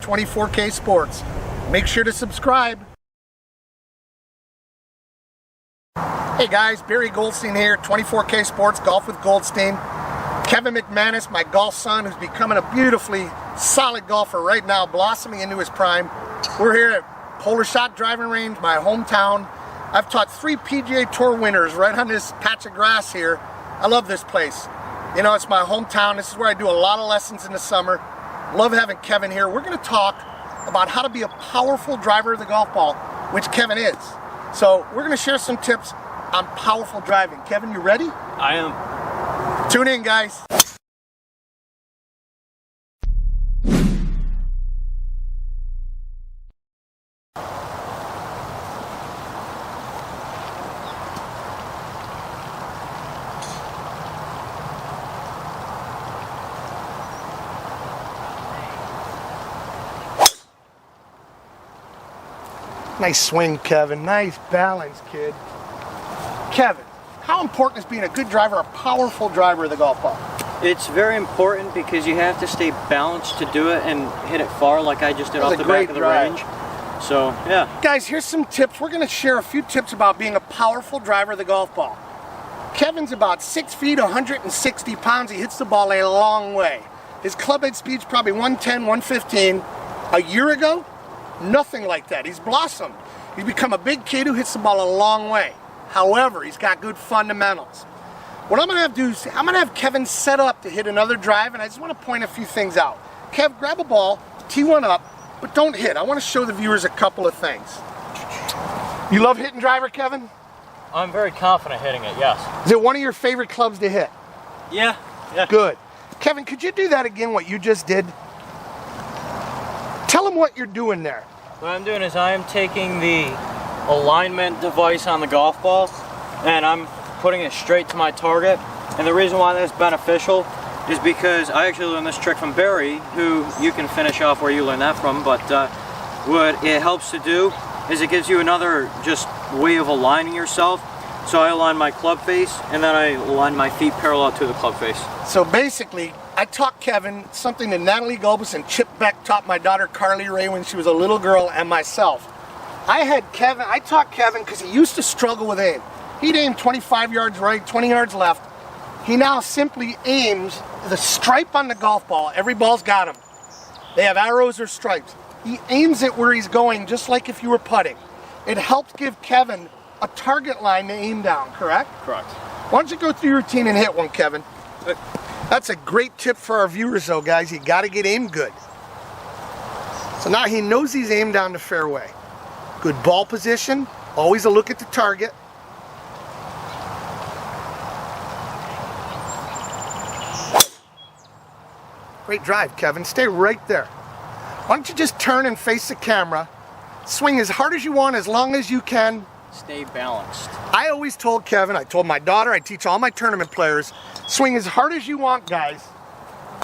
24K Sports. Make sure to subscribe. Hey guys, Barry Goldstein here, 24K Sports, Golf with Goldstein. Kevin McManus, my golf son, who's becoming a beautifully solid golfer right now, blossoming into his prime. We're here at Polar Shot Driving Range, my hometown. I've taught 3 PGA Tour winners right on this patch of grass here. I love this place. You know, it's my hometown. This is where I do a lot of lessons in the summer. Love having Kevin here. We're going to talk about how to be a powerful driver of the golf ball, which Kevin is. So we're going to share some tips on powerful driving. Kevin, you ready? I am. Tune in, guys. Nice swing, Kevin. Nice balance, kid. Kevin, how important is being a good driver, a powerful driver of the golf ball? It's very important because you have to stay balanced to do it and hit it far like I just did off the back of the range. So, yeah. Guys, here's some tips. We're going to share a few tips about being a powerful driver of the golf ball. Kevin's about 6 feet, 160 pounds. He hits the ball a long way. His clubhead speed's probably 110, 115. A year ago, nothing like that. He's blossomed. He's become a big kid who hits the ball a long way. However, he's got good fundamentals. What I'm going to have to do is I'm going to have Kevin set up to hit another drive, and I just want to point a few things out. Kev, grab a ball, tee one up, but don't hit. I want to show the viewers a couple of things. You love hitting driver, Kevin? I'm very confident hitting it, yes. Is it one of your favorite clubs to hit? Yeah. Good. Kevin, could you do that again, what you just did? Tell them what you're doing there. What I'm doing is I am taking the alignment device on the golf ball and I'm putting it straight to my target. And the reason why that's beneficial is because I actually learned this trick from Barry, who you can finish off where you learned that from, but what it helps to do is it gives you another just way of aligning yourself. So I align my club face and then I align my feet parallel to the club face. So basically, I taught Kevin something that Natalie Gulbis and Chip Beck taught my daughter Carly Ray when she was a little girl, and myself. I taught Kevin because he used to struggle with aim. He'd aim 25 yards right, 20 yards left. He now simply aims the stripe on the golf ball. Every ball's got them. They have arrows or stripes. He aims it where he's going, just like if you were putting. It helps give Kevin a target line to aim down, correct? Correct. Why don't you go through your routine and hit one, Kevin? That's a great tip for our viewers though, guys. You got to get aimed good. So now he knows he's aimed down the fairway. Good ball position, always a look at the target. Great drive, Kevin. Stay right there. Why don't you just turn and face the camera, swing as hard as you want, as long as you can. Stay balanced. I always told Kevin, I told my daughter, I teach all my tournament players, swing as hard as you want, guys,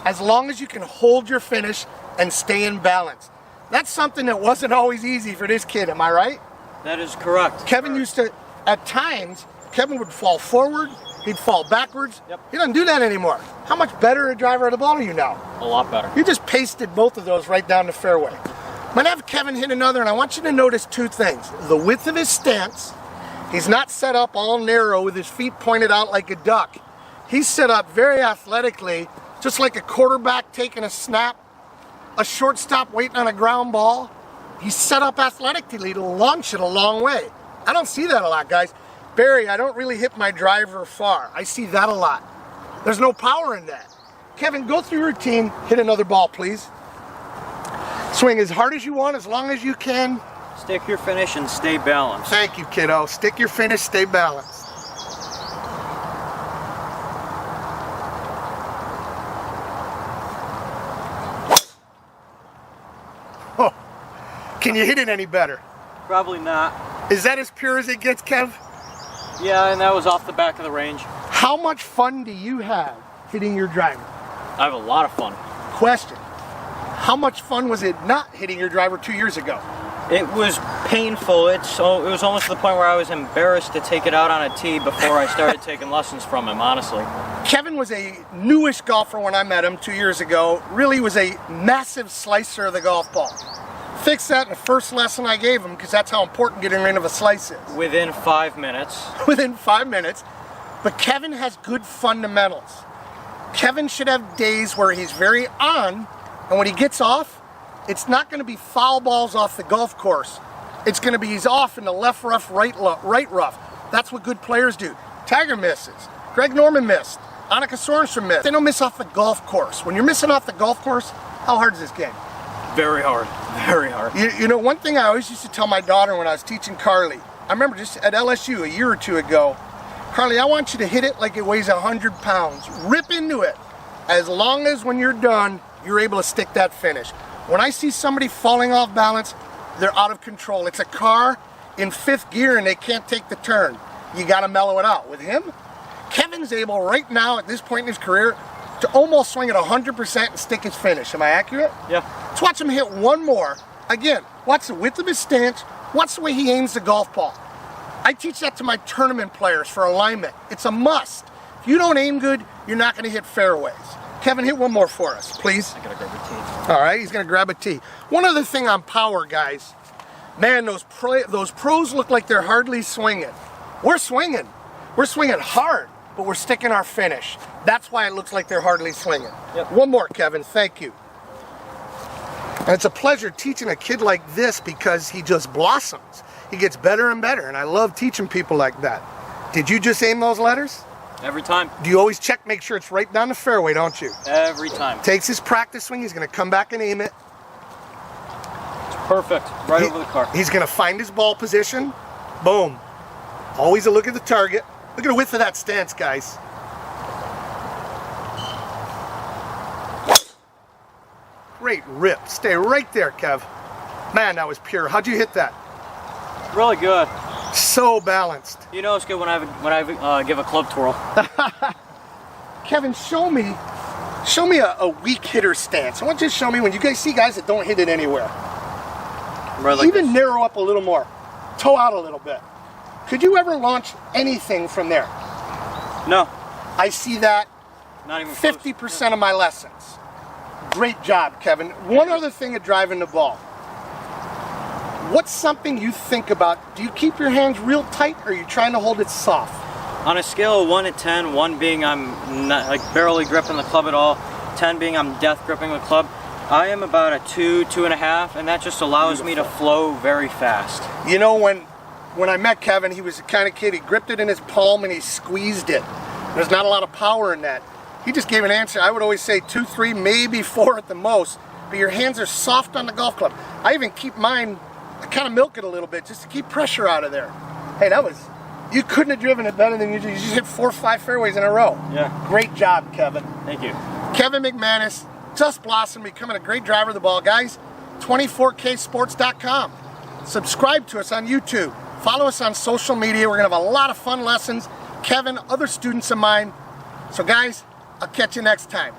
as long as you can hold your finish and stay in balance. That's something that wasn't always easy for this kid, am I right? That is correct. Kevin used to, at times, Kevin would fall forward, he'd fall backwards. Yep. He doesn't do that anymore. How much better a driver of the ball are you now? A lot better. You just pasted both of those right down the fairway. I'm going to have Kevin hit another, and I want you to notice 2 things. The width of his stance. He's not set up all narrow with his feet pointed out like a duck. He's set up very athletically, just like a quarterback taking a snap, a shortstop waiting on a ground ball. He's set up athletically to launch it a long way. I don't see that a lot, guys. Barry, I don't really hit my driver far. I see that a lot. There's no power in that. Kevin, go through your routine, hit another ball, please. Swing as hard as you want, as long as you can. Stick your finish and stay balanced. Thank you, kiddo. Stick your finish, stay balanced. Oh, can you hit it any better? Probably not. Is that as pure as it gets, Kev? Yeah, and that was off the back of the range. How much fun do you have hitting your driver? I have a lot of fun. Question. How much fun was it not hitting your driver 2 years ago? It was painful. It was almost to the point where I was embarrassed to take it out on a tee before I started taking lessons from him, honestly. Kevin was a newish golfer when I met him 2 years ago. Really was a massive slicer of the golf ball. Fixed that in the first lesson I gave him because that's how important getting rid of a slice is. Within 5 minutes. Within 5 minutes. But Kevin has good fundamentals. Kevin should have days where he's very on, and when he gets off, it's not going to be foul balls off the golf course. It's going to be he's off in the left rough, right rough. That's what good players do. Tiger misses. Greg Norman missed. Annika Sorensen missed. They don't miss off the golf course. When you're missing off the golf course, how hard is this game? Very hard. Very hard. You know, one thing I always used to tell my daughter when I was teaching Carly, I remember just at LSU a year or two ago, Carly, I want you to hit it like it weighs 100 pounds. Rip into it. As long as when you're done, you're able to stick that finish. When I see somebody falling off balance, they're out of control. It's a car in 5th gear and they can't take the turn. You got to mellow it out. With him, Kevin's able right now at this point in his career to almost swing at 100% and stick his finish. Am I accurate? Yeah. Let's watch him hit one more. Again, watch the width of his stance. Watch the way he aims the golf ball. I teach that to my tournament players for alignment. It's a must. If you don't aim good, you're not going to hit fairways. Kevin, hit one more for us, please. I gotta grab a tee. All right, he's going to grab a tee. One other thing on power, guys. Man, those pros look like they're hardly swinging. We're swinging. We're swinging hard, but we're sticking our finish. That's why it looks like they're hardly swinging. Yep. One more, Kevin. Thank you. And it's a pleasure teaching a kid like this because he just blossoms. He gets better and better, and I love teaching people like that. Did you just aim those letters? Every time. Do you always check, make sure it's right down the fairway, don't you? Every time. Takes his practice swing, he's going to come back and aim it. It's perfect. Right over the car. He's going to find his ball position. Boom. Always a look at the target. Look at the width of that stance, guys. Great rip. Stay right there, Kev. Man, that was pure. How'd you hit that? Really good. So balanced. You know it's good when I give a club twirl. Kevin, show me a weak hitter stance. I want you to show me when you guys see guys that don't hit it anywhere. Right like Even this. narrow up a little more. Toe out a little bit. Could you ever launch anything from there? No. I see that Not even close. 50% of my lessons. Great job, Kevin. One other thing of driving the ball. What's something you think about? Do you keep your hands real tight or are you trying to hold it soft? On a scale of 1 to 10, 1 being I'm not like barely gripping the club at all, 10 being I'm death gripping the club, I am about a 2, 2.5, and that just allows me to flow very fast. You know, when I met Kevin, he was the kind of kid, he gripped it in his palm and he squeezed it. There's not a lot of power in that. He just gave an answer. I would always say 2, 3, maybe 4 at the most, but your hands are soft on the golf club. I even keep mine, I kind of milk it a little bit just to keep pressure out of there. Hey, you couldn't have driven it better than you did. You just hit 4 or 5 fairways in a row. Yeah. Great job, Kevin. Thank you. Kevin McManus, just blossomed, becoming a great driver of the ball. Guys, 24ksports.com. Subscribe to us on YouTube. Follow us on social media. We're going to have a lot of fun lessons. Kevin, other students of mine. So guys, I'll catch you next time.